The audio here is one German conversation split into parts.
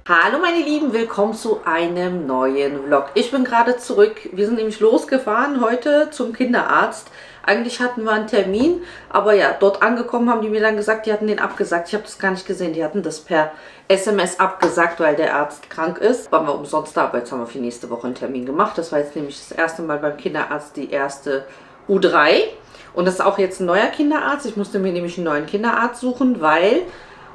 Hallo meine Lieben, willkommen zu einem neuen Vlog. Ich bin gerade zurück. Wir sind nämlich losgefahren heute zum Kinderarzt. Eigentlich hatten wir einen Termin, aber ja, dort angekommen haben die mir dann gesagt, die hatten den abgesagt. Ich habe das gar nicht gesehen. Die hatten das per SMS abgesagt, weil der Arzt krank ist. Waren wir umsonst da, aber jetzt haben wir für nächste Woche einen Termin gemacht. Das war jetzt nämlich das erste Mal beim Kinderarzt, die erste U3. Und das ist auch jetzt ein neuer Kinderarzt. Ich musste mir nämlich einen neuen Kinderarzt suchen, weil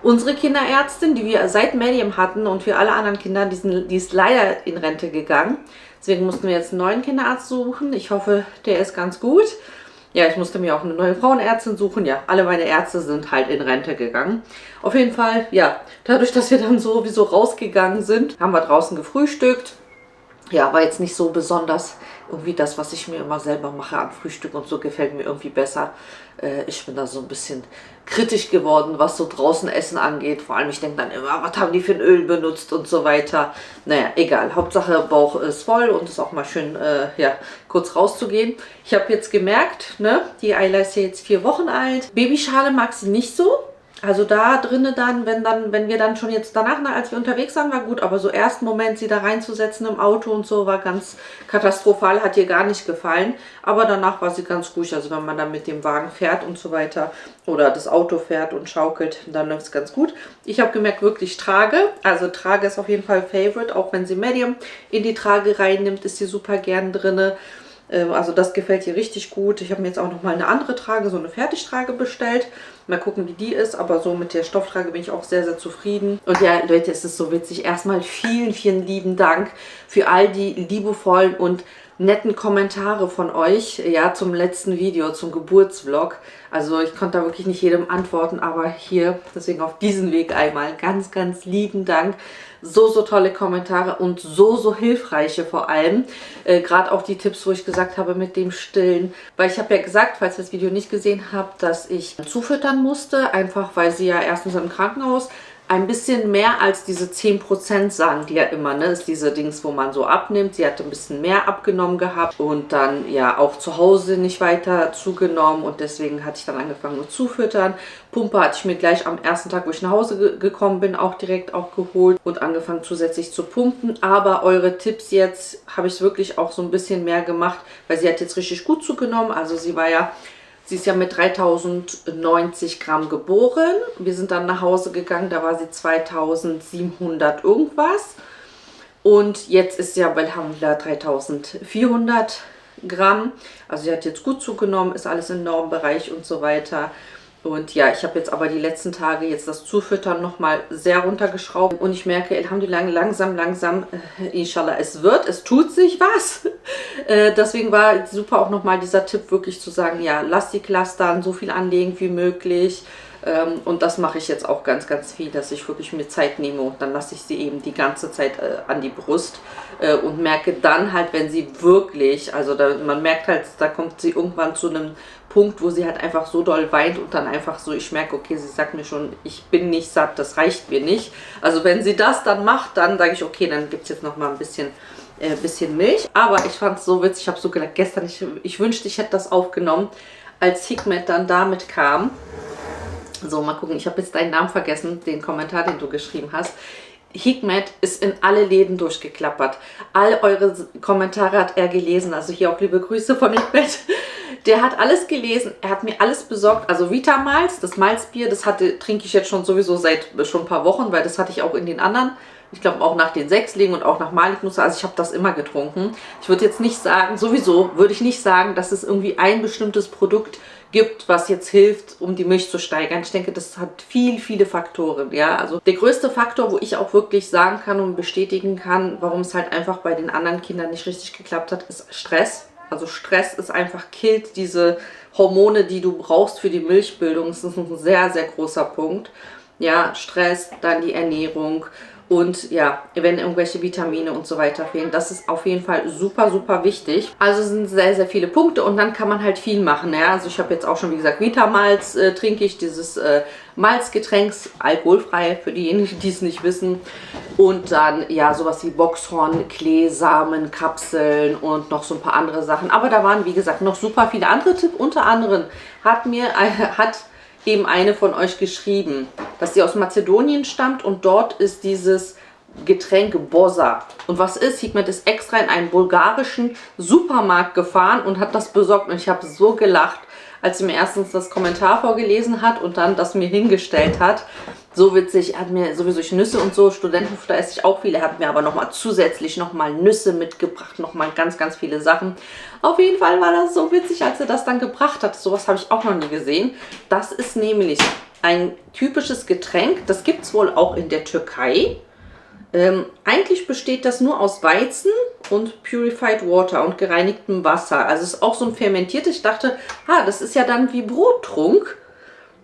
unsere Kinderärztin, die wir seit Medium hatten und für alle anderen Kinder, die ist leider in Rente gegangen. Deswegen mussten wir jetzt einen neuen Kinderarzt suchen. Ich hoffe, der ist ganz gut. Ja, ich musste mir auch eine neue Frauenärztin suchen. Ja, alle meine Ärzte sind halt in Rente gegangen. Auf jeden Fall, ja, dadurch, dass wir dann sowieso rausgegangen sind, haben wir draußen gefrühstückt. Ja, war jetzt nicht so besonders. Irgendwie das, was ich mir immer selber mache am Frühstück und so, gefällt mir irgendwie besser. Ich bin da so ein bisschen kritisch geworden, was so draußen Essen angeht. Vor allem, ich denke dann immer, was haben die für ein Öl benutzt und so weiter. Naja, egal. Hauptsache, Bauch ist voll und ist auch mal schön, ja, kurz rauszugehen. Ich habe jetzt gemerkt, ne, die Ayla ist ja jetzt 4 Wochen alt. Babyschale mag sie nicht so. Also da drinnen dann, wenn wir dann schon jetzt danach, als wir unterwegs waren, war gut, aber so ersten Moment, sie da reinzusetzen im Auto und so, war ganz katastrophal, hat ihr gar nicht gefallen. Aber danach war sie ganz ruhig, also wenn man dann mit dem Wagen fährt und so weiter oder das Auto fährt und schaukelt, dann läuft es ganz gut. Ich habe gemerkt, wirklich Trage, also Trage ist auf jeden Fall Favorite, auch wenn sie Medium in die Trage reinnimmt, ist sie super gern drinne. Also das gefällt ihr richtig gut. Ich habe mir jetzt auch noch mal eine andere Trage, so eine Fertigtrage bestellt. Mal gucken, wie die ist. Aber so mit der Stofftrage bin ich auch sehr, sehr zufrieden. Und ja, Leute, es ist so witzig. Erstmal vielen, vielen lieben Dank für all die liebevollen und netten Kommentare von euch, ja, zum letzten Video, zum Geburtsvlog. Also ich konnte da wirklich nicht jedem antworten, aber hier, deswegen auf diesen Weg einmal ganz, ganz lieben Dank. So, so tolle Kommentare und so, so hilfreiche vor allem. Gerade auch die Tipps, wo ich gesagt habe mit dem Stillen. Weil ich habe ja gesagt, falls ihr das Video nicht gesehen habt, dass ich zufüttern musste. Einfach, weil sie ja erstens im Krankenhaus ein bisschen mehr als diese 10% sagen die ja immer, ne? Ist diese Dings, wo man so abnimmt. Sie hatte ein bisschen mehr abgenommen gehabt und dann ja auch zu Hause nicht weiter zugenommen und deswegen hatte ich dann angefangen mit Zufüttern. Pumpe hatte ich mir gleich am ersten Tag, wo ich nach Hause gekommen bin, auch direkt auch geholt und angefangen zusätzlich zu pumpen. Aber eure Tipps jetzt habe ich wirklich auch so ein bisschen mehr gemacht, weil sie hat jetzt richtig gut zugenommen. Also sie ist ja mit 3090 Gramm geboren. Wir sind dann nach Hause gegangen, da war sie 2700 irgendwas. Und jetzt ist sie ja bei Alhamdulillah 3400 Gramm. Also sie hat jetzt gut zugenommen, ist alles im Normbereich und so weiter. Und ja, ich habe jetzt aber die letzten Tage jetzt das Zufüttern nochmal sehr runtergeschraubt. Und ich merke, Alhamdulillah, langsam, inshallah, es tut sich was. Deswegen war super auch nochmal dieser Tipp wirklich zu sagen, ja, lass die Clustern so viel anlegen wie möglich. Und das mache ich jetzt auch ganz, ganz viel, dass ich wirklich mir Zeit nehme und dann lasse ich sie eben die ganze Zeit an die Brust und merke dann halt, wenn sie wirklich, also man merkt halt, da kommt sie irgendwann zu einem Punkt, wo sie halt einfach so doll weint und dann einfach so, ich merke, okay, sie sagt mir schon, ich bin nicht satt, das reicht mir nicht. Also wenn sie das dann macht, dann sage ich, okay, dann gibt es jetzt noch mal ein bisschen Milch. Aber ich fand es so witzig, ich habe so gedacht, gestern, ich wünschte, ich hätte das aufgenommen, als Hikmet dann damit kam. So, mal gucken, ich habe jetzt deinen Namen vergessen, den Kommentar, den du geschrieben hast. Hikmet ist in alle Läden durchgeklappert. All eure Kommentare hat er gelesen. Also hier auch liebe Grüße von Hikmet. Der hat alles gelesen. Er hat mir alles besorgt. Also Vitamals, das Malzbier, das trinke ich jetzt schon sowieso seit schon ein paar Wochen, weil das hatte ich auch in den anderen. Ich glaube auch nach den Sechslingen und auch nach Maliknuss. Also ich habe das immer getrunken. Ich würde jetzt nicht sagen, sowieso würde ich nicht sagen, dass es irgendwie ein bestimmtes Produkt gibt, was jetzt hilft, um die Milch zu steigern. Ich denke, das hat viele Faktoren. Ja, also der größte Faktor, wo ich auch wirklich sagen kann und bestätigen kann, warum es halt einfach bei den anderen Kindern nicht richtig geklappt hat, ist Stress. Also Stress ist einfach, killt diese Hormone, die du brauchst für die Milchbildung. Das ist ein sehr, sehr großer Punkt. Ja, Stress, dann die Ernährung. Und ja, wenn irgendwelche Vitamine und so weiter fehlen, das ist auf jeden Fall super wichtig. Also es sind sehr, sehr viele Punkte und dann kann man halt viel machen. Ja? Also ich habe jetzt auch schon, wie gesagt, Vitamals trinke ich, dieses Malzgetränks, alkoholfrei für diejenigen, die es nicht wissen. Und dann ja sowas wie Boxhorn, Kleesamen, Kapseln und noch so ein paar andere Sachen. Aber da waren, wie gesagt, noch super viele andere Tipps. Unter anderem hat eben eine von euch geschrieben, dass sie aus Mazedonien stammt und dort ist dieses Getränk Boza. Und was ist? Hikmet ist extra in einen bulgarischen Supermarkt gefahren und hat das besorgt. Und ich habe so gelacht, als sie mir erstens das Kommentar vorgelesen hat und dann das mir hingestellt hat. So witzig. Er hat mir sowieso Nüsse und so, Studentenfutter esse ich auch viel. Er hat mir aber nochmal zusätzlich nochmal Nüsse mitgebracht, nochmal ganz, ganz viele Sachen. Auf jeden Fall war das so witzig, als er das dann gebracht hat. Sowas habe ich auch noch nie gesehen. Das ist nämlich ein typisches Getränk. Das gibt es wohl auch in der Türkei. Eigentlich besteht das nur aus Weizen und Purified Water und gereinigtem Wasser. Also es ist auch so ein fermentiertes. Ich dachte, das ist ja dann wie Brottrunk.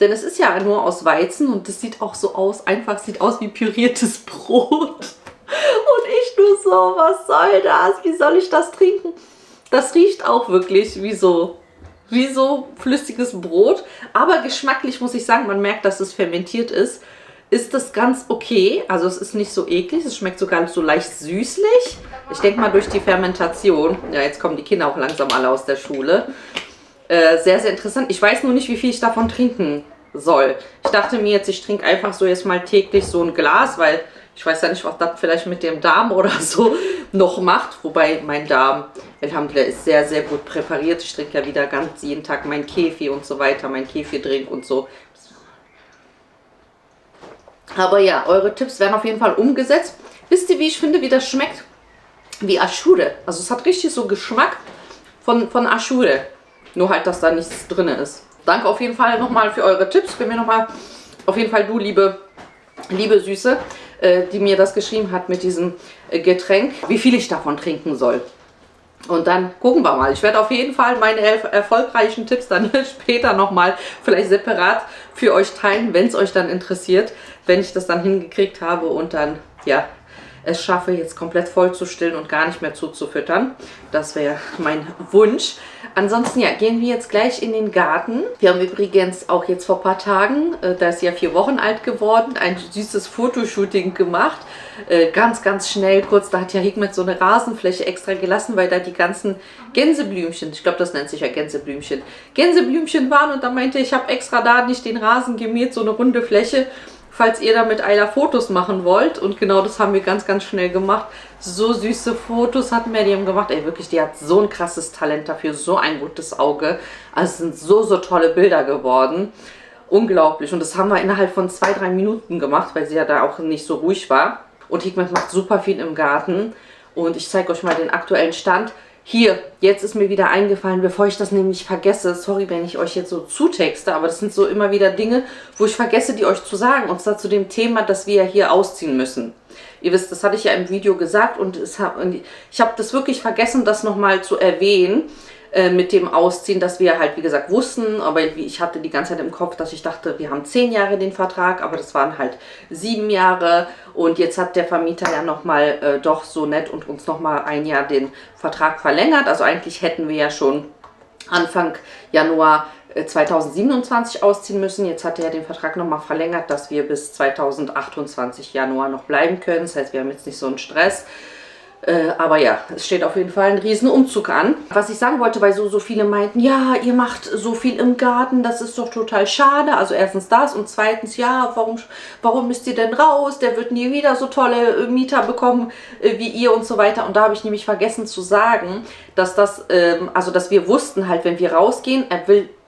Denn es ist ja nur aus Weizen und das sieht auch so aus, einfach sieht aus wie püriertes Brot. Und ich nur so, was soll das? Wie soll ich das trinken? Das riecht auch wirklich wie so flüssiges Brot. Aber geschmacklich muss ich sagen, man merkt, dass es fermentiert ist. Ist das ganz okay. Also es ist nicht so eklig. Es schmeckt sogar so leicht süßlich. Ich denke mal durch die Fermentation. Ja, jetzt kommen die Kinder auch langsam alle aus der Schule. Sehr, sehr interessant. Ich weiß nur nicht, wie viel ich davon trinken soll. Ich dachte mir jetzt, ich trinke einfach so jetzt mal täglich so ein Glas, weil ich weiß ja nicht, was das vielleicht mit dem Darm oder so noch macht. Wobei mein Darm, Alhamdulillah, ist sehr, sehr gut präpariert. Ich trinke ja wieder ganz jeden Tag mein Kefir und so weiter, mein Kefirdrink und so. Aber ja, eure Tipps werden auf jeden Fall umgesetzt. Wisst ihr, wie ich finde, wie das schmeckt? Wie Aschure. Also es hat richtig so Geschmack von Aschure. Nur halt, dass da nichts drin ist. Danke auf jeden Fall nochmal für eure Tipps. Bin mir nochmal, auf jeden Fall du, liebe Süße, die mir das geschrieben hat mit diesem Getränk, wie viel ich davon trinken soll. Und dann gucken wir mal. Ich werde auf jeden Fall meine erfolgreichen Tipps dann später nochmal vielleicht separat für euch teilen, wenn es euch dann interessiert, wenn ich das dann hingekriegt habe und dann, ja, es schaffe, jetzt komplett voll zu stillen und gar nicht mehr zuzufüttern. Das wäre mein Wunsch. Ansonsten, ja, gehen wir jetzt gleich in den Garten. Wir haben übrigens auch jetzt vor ein paar Tagen, da ist sie ja 4 Wochen alt geworden, ein süßes Fotoshooting gemacht. Ganz, ganz schnell, kurz, da hat ja Hikmet so eine Rasenfläche extra gelassen, weil da die ganzen Gänseblümchen, ich glaube, das nennt sich ja Gänseblümchen waren. Und da meinte ich habe extra da nicht den Rasen gemäht, so eine runde Fläche, falls ihr da mit Ayla Fotos machen wollt. Und genau das haben wir ganz, ganz schnell gemacht. So süße Fotos hat Meryem gemacht. Ey, wirklich, die hat so ein krasses Talent dafür, so ein gutes Auge. Also es sind so, so tolle Bilder geworden. Unglaublich. Und das haben wir innerhalb von 2-3 Minuten gemacht, weil sie ja da auch nicht so ruhig war. Und Hikmet macht super viel im Garten. Und ich zeige euch mal den aktuellen Stand. Hier, jetzt ist mir wieder eingefallen, bevor ich das nämlich vergesse, sorry, wenn ich euch jetzt so zutexte, aber das sind so immer wieder Dinge, wo ich vergesse, die euch zu sagen. Und zwar zu dem Thema, dass wir ja hier ausziehen müssen. Ihr wisst, das hatte ich ja im Video gesagt und ich habe das wirklich vergessen, das nochmal zu erwähnen mit dem Ausziehen, dass wir halt, wie gesagt, wussten, aber ich hatte die ganze Zeit im Kopf, dass ich dachte, wir haben 10 Jahre den Vertrag, aber das waren halt 7 Jahre und jetzt hat der Vermieter ja nochmal doch so nett und uns nochmal ein Jahr den Vertrag verlängert. Also eigentlich hätten wir ja schon Anfang Januar 2027 ausziehen müssen. Jetzt hat er den Vertrag nochmal verlängert, dass wir bis 2028 Januar noch bleiben können. Das heißt, wir haben jetzt nicht so einen Stress. Aber ja, es steht auf jeden Fall ein riesen Umzug an. Was ich sagen wollte, weil so viele meinten, ja, ihr macht so viel im Garten, das ist doch total schade. Also erstens das und zweitens, ja, warum müsst ihr denn raus? Der wird nie wieder so tolle Mieter bekommen wie ihr und so weiter. Und da habe ich nämlich vergessen zu sagen, dass dass wir wussten halt, wenn wir rausgehen,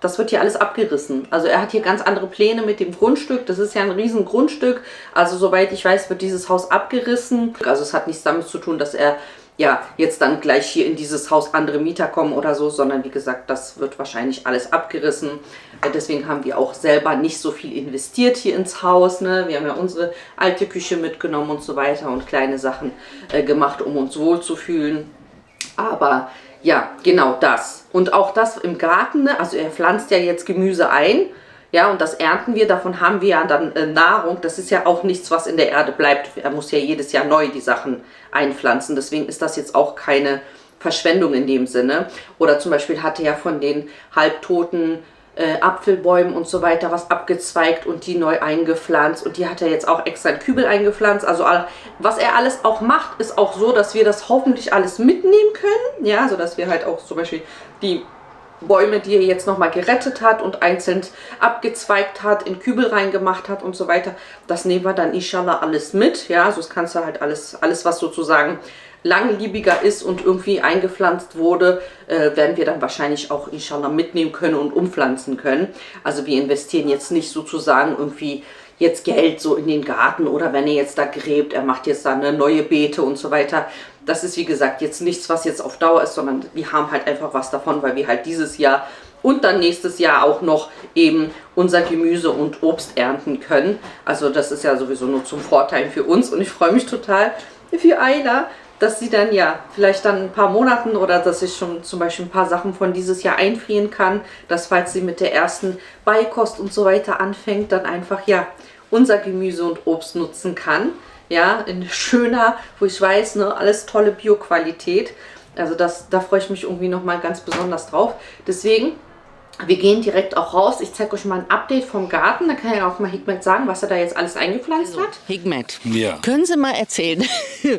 das wird hier alles abgerissen. Also er hat hier ganz andere Pläne mit dem Grundstück. Das ist ja ein riesen Grundstück. Also soweit ich weiß, wird dieses Haus abgerissen. Also es hat nichts damit zu tun, dass er ja jetzt dann gleich hier in dieses Haus andere Mieter kommen oder so, sondern wie gesagt, das wird wahrscheinlich alles abgerissen. Deswegen haben wir auch selber nicht so viel investiert hier ins Haus. Ne? Wir haben ja unsere alte Küche mitgenommen und so weiter und kleine Sachen gemacht, um uns wohlzufühlen. Aber ja, genau das. Und auch das im Garten, ne? Also er pflanzt ja jetzt Gemüse ein, ja, und das ernten wir, davon haben wir ja dann Nahrung. Das ist ja auch nichts, was in der Erde bleibt. Er muss ja jedes Jahr neu die Sachen einpflanzen. Deswegen ist das jetzt auch keine Verschwendung in dem Sinne. Oder zum Beispiel hatte er von den halbtoten Apfelbäumen und so weiter was abgezweigt und die neu eingepflanzt. Und die hat er jetzt auch extra in Kübel eingepflanzt. Also was er alles auch macht, ist auch so, dass wir das hoffentlich alles mitnehmen können. Ja, sodass wir halt auch zum Beispiel die Bäume, die er jetzt nochmal gerettet hat und einzeln abgezweigt hat, in Kübel reingemacht hat und so weiter. Das nehmen wir dann inshallah alles mit. Ja, also das kannst du halt alles was sozusagen langlebiger ist und irgendwie eingepflanzt wurde, werden wir dann wahrscheinlich auch inshallah mitnehmen können und umpflanzen können. Also wir investieren jetzt nicht sozusagen irgendwie jetzt Geld so in den Garten oder wenn er jetzt da gräbt, er macht jetzt da eine neue Beete und so weiter. Das ist wie gesagt jetzt nichts, was jetzt auf Dauer ist, sondern wir haben halt einfach was davon, weil wir halt dieses Jahr und dann nächstes Jahr auch noch eben unser Gemüse und Obst ernten können. Also das ist ja sowieso nur zum Vorteil für uns und ich freue mich total für Ayla, dass sie dann ja vielleicht dann ein paar Monaten oder dass ich schon zum Beispiel ein paar Sachen von dieses Jahr einfrieren kann, dass falls sie mit der ersten Beikost und so weiter anfängt, dann einfach ja unser Gemüse und Obst nutzen kann. Ja, in schöner, wo ich weiß, ne, alles tolle Bio-Qualität. Also da freue ich mich irgendwie nochmal ganz besonders drauf. Deswegen, wir gehen direkt auch raus. Ich zeige euch mal ein Update vom Garten. Da kann ja auch mal Hikmet sagen, was er da jetzt alles eingepflanzt hat. Hikmet, Ja. können Sie mal erzählen,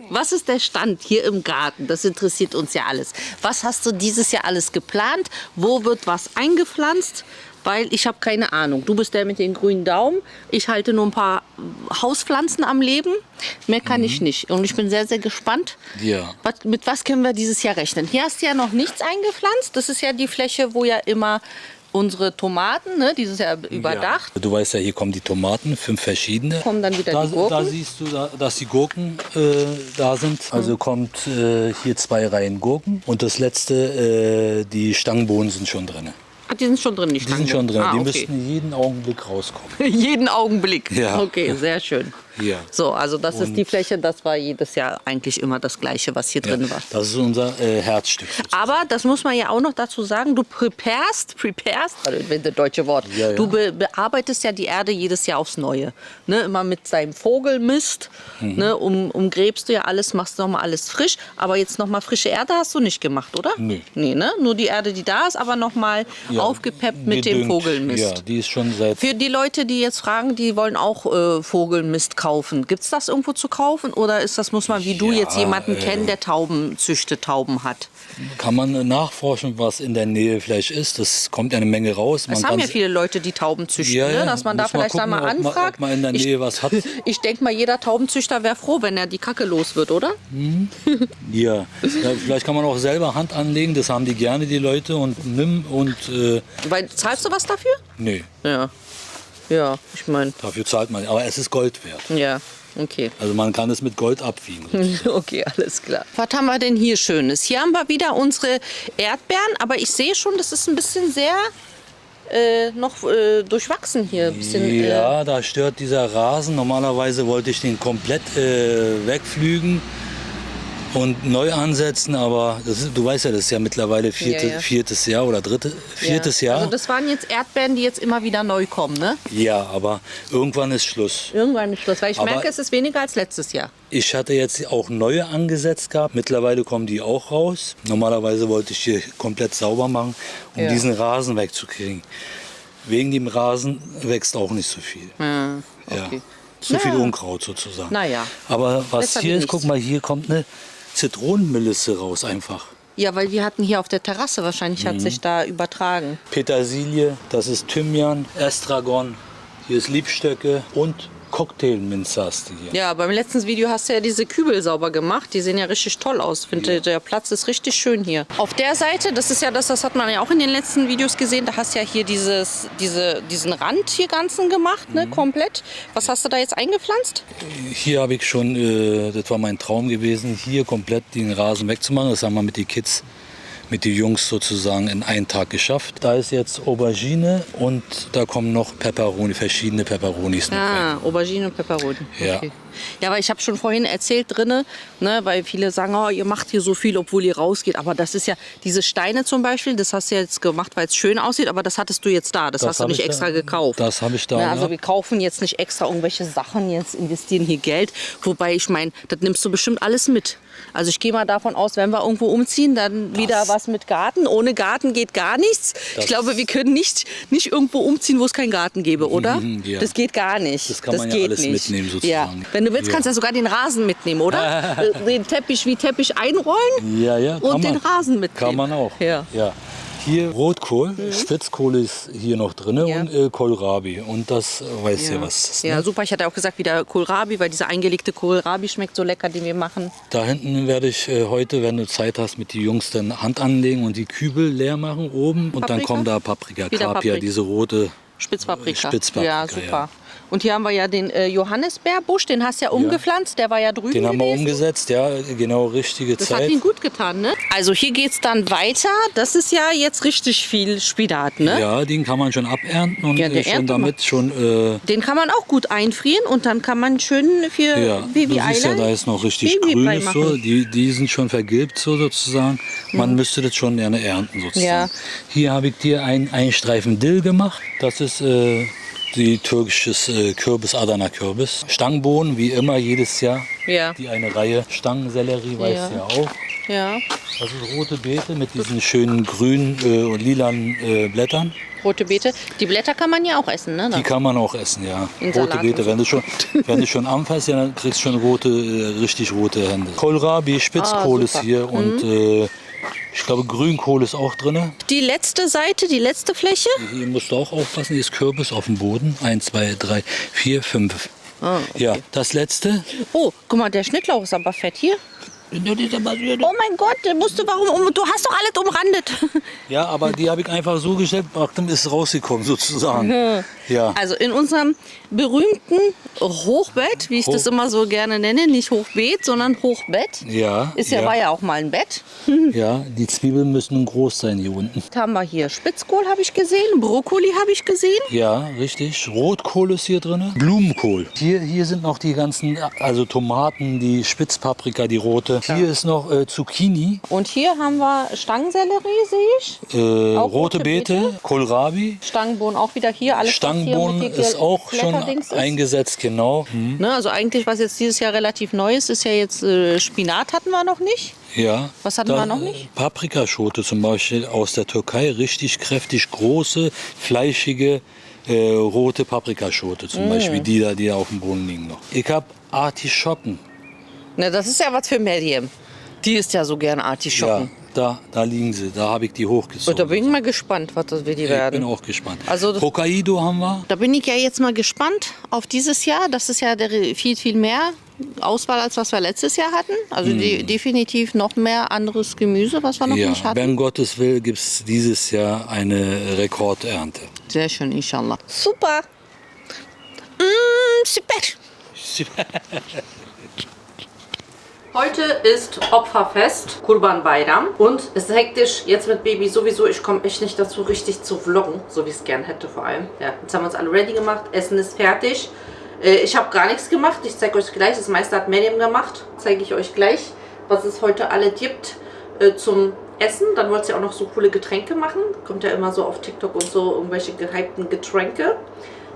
was ist der Stand hier im Garten? Das interessiert uns ja alles. Was hast du dieses Jahr alles geplant? Wo wird was eingepflanzt? Weil ich habe keine Ahnung. Du bist der mit den grünen Daumen. Ich halte nur ein paar Hauspflanzen am Leben. Mehr kann ich nicht. Und ich bin sehr, sehr gespannt. Ja. Mit was können wir dieses Jahr rechnen? Hier hast du ja noch nichts eingepflanzt. Das ist ja die Fläche, wo ja immer unsere Tomaten, ne, dieses Jahr überdacht. Ja. Du weißt ja, hier kommen die Tomaten, 5 verschiedene. Kommen dann wieder Da, die Gurken. da siehst du, dass die Gurken da sind. Also kommt hier 2 Reihen Gurken. Und das letzte, die Stangenbohnen sind schon drin. Ach, die sind schon drin, Die sind schon drin. Ah, Die okay. müssten jeden Augenblick rauskommen. Jeden Augenblick. Ja. Okay, sehr schön. Ja. So, also das ist die Fläche, das war jedes Jahr eigentlich immer das Gleiche, was hier drin war. Das ist unser Herzstück. Aber das muss man ja auch noch dazu sagen, du preparest, also das deutsche Wort, Ja, ja. du bearbeitest ja die Erde jedes Jahr aufs Neue. Ne? Immer mit seinem Vogelmist, ne? Umgräbst du ja alles, machst nochmal alles frisch. Aber jetzt nochmal frische Erde hast du nicht gemacht, oder? Nee. Nee, ne? Nur die Erde, die da ist, aber nochmal aufgepeppt mit dem Gedüngt. Vogelmist. Ja, die ist schon seit... Für die Leute, die jetzt fragen, die wollen auch Vogelmist kaufen. Gibt es das irgendwo zu kaufen oder ist das, muss man wie du Ja, jetzt jemanden kennen, der Tauben züchtet, Tauben hat? Kann man nachforschen, was in der Nähe vielleicht ist. Das kommt ja eine Menge raus. Es haben ja viele Leute, die Tauben züchten, Ja, ne? ja. Dass man da Muss man vielleicht gucken, einmal ob man- anfragt. ob man in der Nähe was hat. Ich denke mal, jeder Taubenzüchter wäre froh, wenn er die Kacke los wird, oder? Ja. Vielleicht kann man auch selber Hand anlegen. Das haben die gerne, die Leute. Und nimm und... Weil, zahlst du was dafür? nee, Ja. Ja, ich meine, dafür zahlt man. Aber es ist Gold wert. ja, okay. Also man kann es mit Gold abwiegen. Okay, alles klar. Was haben wir denn hier Schönes? Hier haben wir wieder unsere Erdbeeren, aber ich sehe schon, das ist ein bisschen sehr noch durchwachsen hier. Ein bisschen, Ja, da stört dieser Rasen. Normalerweise wollte ich den komplett wegpflügen und neu ansetzen, aber du weißt ja, das ist ja mittlerweile viertes Jahr oder viertes Jahr. Also das waren jetzt Erdbeeren, die jetzt immer wieder neu kommen, ne? Ja, aber irgendwann ist Schluss. Irgendwann ist Schluss, weil ich Aber- merke, es ist weniger als letztes Jahr. Ich hatte jetzt auch neue angesetzt gehabt. Mittlerweile kommen die auch raus. Normalerweise wollte ich hier komplett sauber machen, um Ja. diesen Rasen wegzukriegen. Wegen dem Rasen wächst auch nicht so viel. Ja, Ja. okay. Zu viel Unkraut sozusagen. Naja. Aber was Besser hier wie ist, guck nichts. mal, hier kommt eine Zitronenmelisse raus einfach. Ja, weil wir hatten hier auf der Terrasse, wahrscheinlich hat sich da übertragen. Petersilie, das ist Thymian, Estragon, hier ist Liebstöcke und Cocktailminze hast du hier. Ja, beim letzten Video hast du ja diese Kübel sauber gemacht. Die sehen ja richtig toll aus. Ich finde, der Platz ist richtig schön hier. Auf der Seite, das ist ja das hat man ja auch in den letzten Videos gesehen, da hast du ja hier diesen Rand hier ganzen gemacht, ne, komplett. Was hast du da jetzt eingepflanzt? Hier habe ich schon, das war mein Traum gewesen, hier komplett den Rasen wegzumachen. Das haben wir mit den Kids, mit den Jungs sozusagen in einem Tag geschafft. Da ist jetzt Aubergine und da kommen noch Peperoni, verschiedene Peperonis noch rein. Aubergine und Peperoni. Ja. Okay. Ja, aber ich habe schon vorhin erzählt drinne, ne, weil viele sagen, oh, ihr macht hier so viel, obwohl ihr rausgeht. Aber das ist ja, diese Steine zum Beispiel, das hast du jetzt gemacht, weil es schön aussieht, aber das hattest du jetzt da. Das hast du hab nicht ich da- extra gekauft. Das habe ich da. Ne, also ja. wir kaufen jetzt nicht extra irgendwelche Sachen, jetzt investieren hier Geld. Wobei ich meine, das nimmst du bestimmt alles mit. Also ich gehe mal davon aus, wenn wir irgendwo umziehen, dann wieder was mit Garten. Ohne Garten geht gar nichts. Ich glaube, wir können nicht irgendwo umziehen, wo es keinen Garten gäbe, oder? Ja. Das geht gar nicht. Das kann man ja geht alles nicht. mitnehmen sozusagen. Ja. Wenn du willst, kannst du ja sogar den Rasen mitnehmen, oder? Den Teppich wie Teppich einrollen Ja, und den Rasen mitnehmen. Kann man auch. Ja. Ja. Hier Rotkohl, Spitzkohl ist hier noch drin Ja. und Kohlrabi. Und das weiß ja was. Das, Ja, super. Ich hatte auch gesagt, wieder Kohlrabi, weil dieser eingelegte Kohlrabi schmeckt so lecker, den wir machen. Da hinten werde ich heute, wenn du Zeit hast, mit den Jungs dann Hand anlegen und die Kübel leer machen oben. Und dann Paprika? kommt da Paprika, Wieder Kapia, Paprika. diese rote Spitzpaprika. Spitzpaprika, Ja, super. ja. Und hier haben wir ja den Johannisbeerbusch, den hast du ja umgepflanzt, der war ja drüben Den haben wir gewesen. umgesetzt, ja, genau richtige Das hat Zeit. ihn gut getan, ne? Also hier geht's dann weiter. Das ist ja jetzt richtig viel Spinat, ne? Ja, den kann man schon abernten und Ja, der schon erntet damit schon. Den kann man auch gut einfrieren und dann kann man schön für Ja, du siehst ja, Baby-Eilein da ist noch richtig Babybrei grün ist so. Die sind schon vergilbt so sozusagen. Man müsste das schon gerne ernten sozusagen. Ja. Hier habe ich dir einen Streifen Dill gemacht. Das ist die türkisches Kürbis, Adana Kürbis. Stangenbohnen, wie immer, jedes Jahr. Ja. Die eine Reihe Stangensellerie, weißt du ja auch. Ja, Das ist rote Beete mit diesen schönen grünen und lilanen Blättern. rote Beete. Die Blätter kann man ja auch essen, ne? Die kann man auch essen, ja. In Rote Salat Beete, und so. wenn du schon anfasst, ja, dann kriegst du schon richtig rote Hände. Kohlrabi, Spitzkohl ist super. hier und ich glaube Grünkohl ist auch drin. Die letzte Seite, die letzte Fläche. Hier musst du auch aufpassen, hier ist Kürbis auf dem Boden. 1, 2, 3, 4, 5. Ja, das letzte. Oh, guck mal, der Schnittlauch ist aber fett hier. Oh mein Gott, du hast doch alles umrandet. Ja, aber die habe ich einfach so gestellt, Achtung, ist rausgekommen sozusagen. Ja. Also in unserem berühmten Hochbett, wie ich das immer so gerne nenne, nicht Hochbeet, sondern Hochbett. Ja, War ja auch mal ein Bett. ja, die Zwiebeln müssen groß sein hier unten. Da haben wir hier Spitzkohl, habe ich gesehen, Brokkoli habe ich gesehen. Ja, richtig. Rotkohl ist hier drin. Blumenkohl. Hier sind noch die ganzen, also Tomaten, die Spitzpaprika, die rote. Hier ist noch Zucchini, Und hier haben wir Stangensellerie, sehe ich. Auch rote Beete, Kohlrabi. Stangenbohnen auch wieder hier. Alles, was hier Stangenbohnen mit den ist auch schon Blätterdings ist. eingesetzt, genau. Ne, also eigentlich, was jetzt dieses Jahr relativ neu ist, ist ja jetzt Spinat hatten wir noch nicht. Ja. Was hatten wir noch nicht? Paprikaschote zum Beispiel aus der Türkei, richtig kräftig große, fleischige, rote Paprikaschote zum Beispiel, die da auf dem Boden liegen noch. Ich habe Artischocken. Na, das ist ja was für Medium. Die isst ja so gerne Ja, Artischocken. da liegen sie, da habe ich die hochgezogen. Und da bin ich mal gespannt, was das wie die Ich bin werden. auch gespannt. Also das- Hokkaido haben wir. Da bin ich ja jetzt mal gespannt auf dieses Jahr. Das ist ja viel, viel mehr Auswahl, als was wir letztes Jahr hatten. Also definitiv noch mehr anderes Gemüse, was wir noch Ja, nicht hatten. wenn Gottes will, gibt es dieses Jahr eine Rekordernte. Sehr schön, inshallah. Super. Super. Heute ist Opferfest, Kurban Bayram. Und es ist hektisch, jetzt mit Baby sowieso. Ich komme echt nicht dazu, richtig zu vloggen, so wie ich es gern hätte vor allem. Ja, jetzt haben wir uns alle ready gemacht, Essen ist fertig. Ich habe gar nichts gemacht, ich zeige euch gleich. Das meiste hat Miriam gemacht, zeige ich euch gleich, was es heute alle gibt zum Essen. Dann wollt ihr auch noch so coole Getränke machen. Kommt ja immer so auf TikTok und so irgendwelche gehypten Getränke.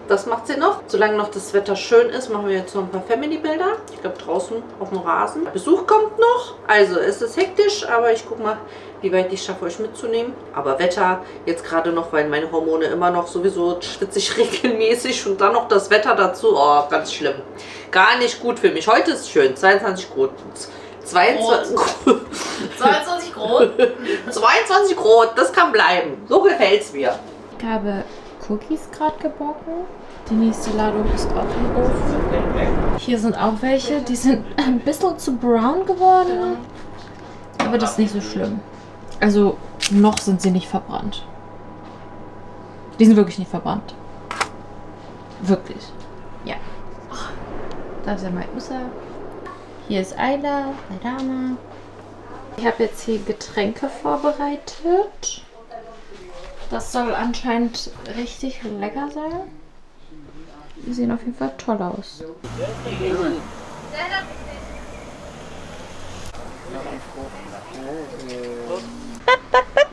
Das macht sie noch. Solange noch das Wetter schön ist, machen wir jetzt noch ein paar Family-Bilder. Ich glaube draußen auf dem Rasen. Besuch kommt noch. Also es ist hektisch, aber ich gucke mal, wie weit ich schaffe, euch mitzunehmen. Aber Wetter jetzt gerade noch, weil meine Hormone immer noch sowieso schwitze ich regelmäßig. Und dann noch das Wetter dazu. Oh, ganz schlimm. Gar nicht gut für mich. Heute ist es schön. 22 Grad. 22 Grad. 22 Grad, das kann bleiben. So gefällt es mir. Ich habe Cookies gerade gebacken. Die nächste Ladung ist auch im Ofen. Hier sind auch welche, die sind ein bisschen zu brown geworden. Aber das ist nicht so schlimm. Also noch sind sie nicht verbrannt. Die sind wirklich nicht verbrannt. Wirklich. Ja. Da ist ja mein Usa. Hier ist Ayla, Aydama. Ich habe jetzt hier Getränke vorbereitet. Das soll anscheinend richtig lecker sein. Die sehen auf jeden Fall toll aus.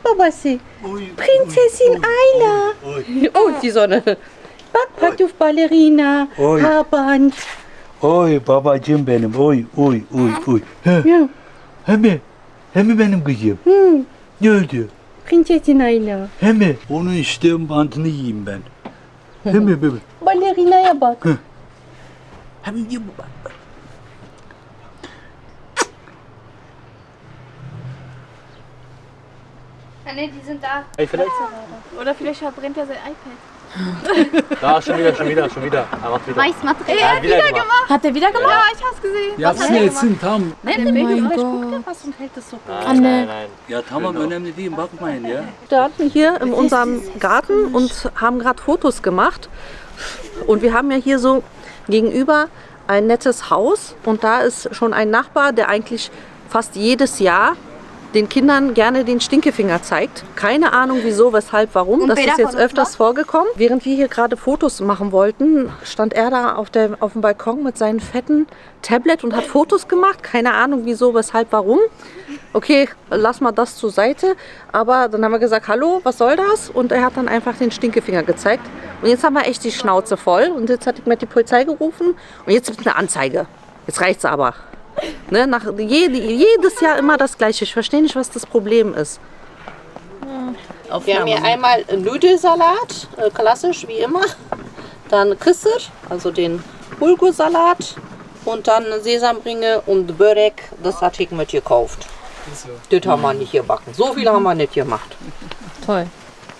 Babasi. Prinzessin Ayla. Oh, die Sonne. Backpack Ballerina. Oi. Haarband. Oy babacığım benim. Oy oy oy oy. Ja. Hem benim kızım. Ne oldu? Prinzessin Ayla. Hem onun işte bantını yiyeyim ben. Hem bebe. Ballerinaya bak. Hem yiyeyim bak. ne, die sind da. Hey, vielleicht? Oder vielleicht verbrennt er sein iPad. Da, schon wieder. Er macht wieder. Weißes Material. Wieder gemacht. Hat er wieder gemacht? Ja, ich hab's gesehen. Ya sinirsin tam. Nein, vielleicht guckt er was und hält es so. Nein. Ja, tamam, önemli değil. Bakmayın ya. Standen hier in unserem Garten und haben gerade Fotos gemacht. Und wir haben ja hier so gegenüber ein nettes Haus. Und da ist schon ein Nachbar, der eigentlich fast jedes Jahr den Kindern gerne den Stinkefinger zeigt. Keine Ahnung wieso, weshalb, warum. Das ist jetzt öfters vorgekommen. Während wir hier gerade Fotos machen wollten, stand er da auf dem Balkon mit seinem fetten Tablet und hat Fotos gemacht. Keine Ahnung wieso, weshalb, warum. Okay, lass mal das zur Seite. Aber dann haben wir gesagt, hallo, was soll das? Und er hat dann einfach den Stinkefinger gezeigt. Und jetzt haben wir echt die Schnauze voll. Und jetzt hat die Polizei gerufen. Und jetzt gibt es eine Anzeige. Jetzt reicht's aber. Ne, jedes Jahr immer das Gleiche. Ich verstehe nicht, was das Problem ist. Wir haben hier einmal Nudelsalat, klassisch wie immer. Dann Kısır, also den Bulgursalat. Und dann Sesamringe und Börek, das hatte ich mit gekauft. Das haben wir nicht gebacken. So viel haben wir nicht gemacht. Toll.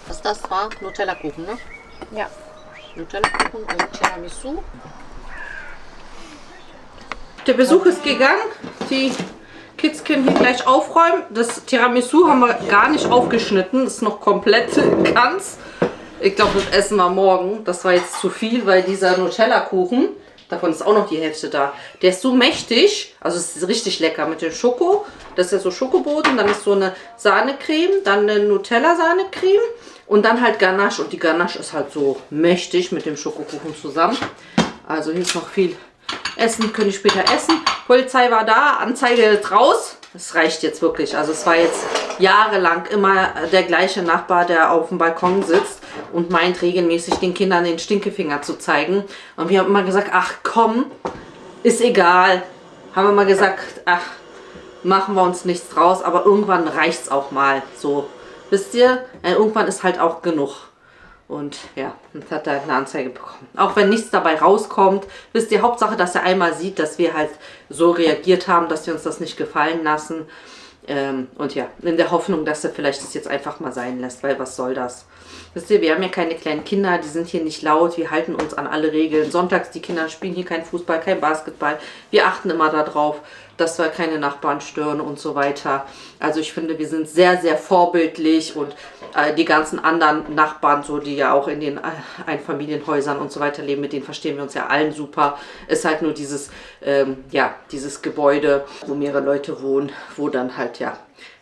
Das war Nutella-Kuchen, ne? Ja. Nutella-Kuchen und Tiramisu. Der Besuch ist gegangen. Die Kids können hier gleich aufräumen. Das Tiramisu haben wir gar nicht aufgeschnitten. Das ist noch komplett ganz. Ich glaube, das essen wir morgen. Das war jetzt zu viel, weil dieser Nutella-Kuchen, davon ist auch noch die Hälfte da. Der ist so mächtig. Also es ist richtig lecker mit dem Schoko. Das ist ja so Schokoboden. Dann ist so eine Sahnecreme. Dann eine Nutella-Sahnecreme. Und dann halt Ganache. Und die Ganache ist halt so mächtig mit dem Schokokuchen zusammen. Also hier ist noch viel Essen, können ich später essen. Polizei war da, Anzeige raus. Das reicht jetzt wirklich. Also es war jetzt jahrelang immer der gleiche Nachbar, der auf dem Balkon sitzt und meint regelmäßig den Kindern den Stinkefinger zu zeigen. Und wir haben immer gesagt, ach komm, ist egal. Haben wir mal gesagt, ach, machen wir uns nichts draus. Aber irgendwann reicht es auch mal. So, wisst ihr, irgendwann ist halt auch genug. Und ja, jetzt hat er eine Anzeige bekommen. Auch wenn nichts dabei rauskommt, wisst ihr, Hauptsache, dass er einmal sieht, dass wir halt so reagiert haben, dass wir uns das nicht gefallen lassen. Und ja, in der Hoffnung, dass er vielleicht das jetzt einfach mal sein lässt, weil was soll das? Wisst ihr, wir haben ja keine kleinen Kinder, die sind hier nicht laut, wir halten uns an alle Regeln. Sonntags, die Kinder spielen hier kein Fußball, kein Basketball. Wir achten immer darauf, dass wir keine Nachbarn stören und so weiter. Also ich finde, wir sind sehr, sehr vorbildlich und die ganzen anderen Nachbarn, so die ja auch in den Einfamilienhäusern und so weiter leben, mit denen verstehen wir uns ja allen super. Ist halt nur dieses, dieses Gebäude, wo mehrere Leute wohnen, wo dann halt ja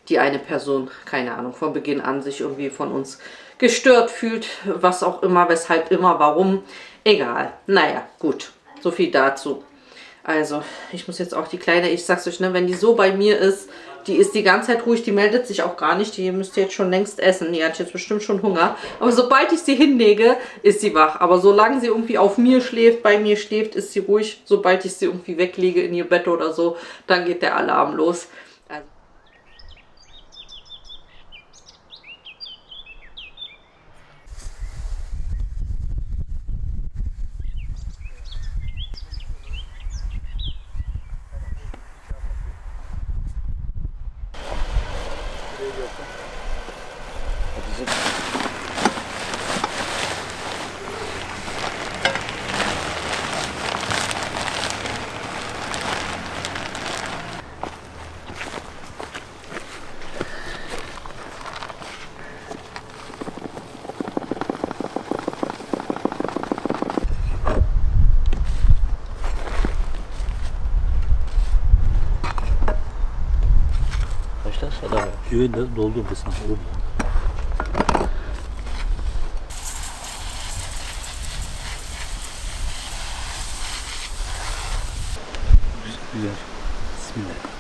die eine Person, keine Ahnung, von Beginn an sich irgendwie von uns gestört fühlt, was auch immer, weshalb immer, warum, egal. Naja, gut, so viel dazu. Also, ich muss jetzt auch die Kleine, ich sag's euch, ne, wenn die so bei mir ist, die ist die ganze Zeit ruhig, die meldet sich auch gar nicht, die müsste jetzt schon längst essen, die hat jetzt bestimmt schon Hunger. Aber sobald ich sie hinlege, ist sie wach. Aber solange sie irgendwie auf mir schläft, bei mir schläft, ist sie ruhig. Sobald ich sie irgendwie weglege in ihr Bett oder so, dann geht der Alarm los. Also Oder Öl doldur bis nach oben. Bismillah.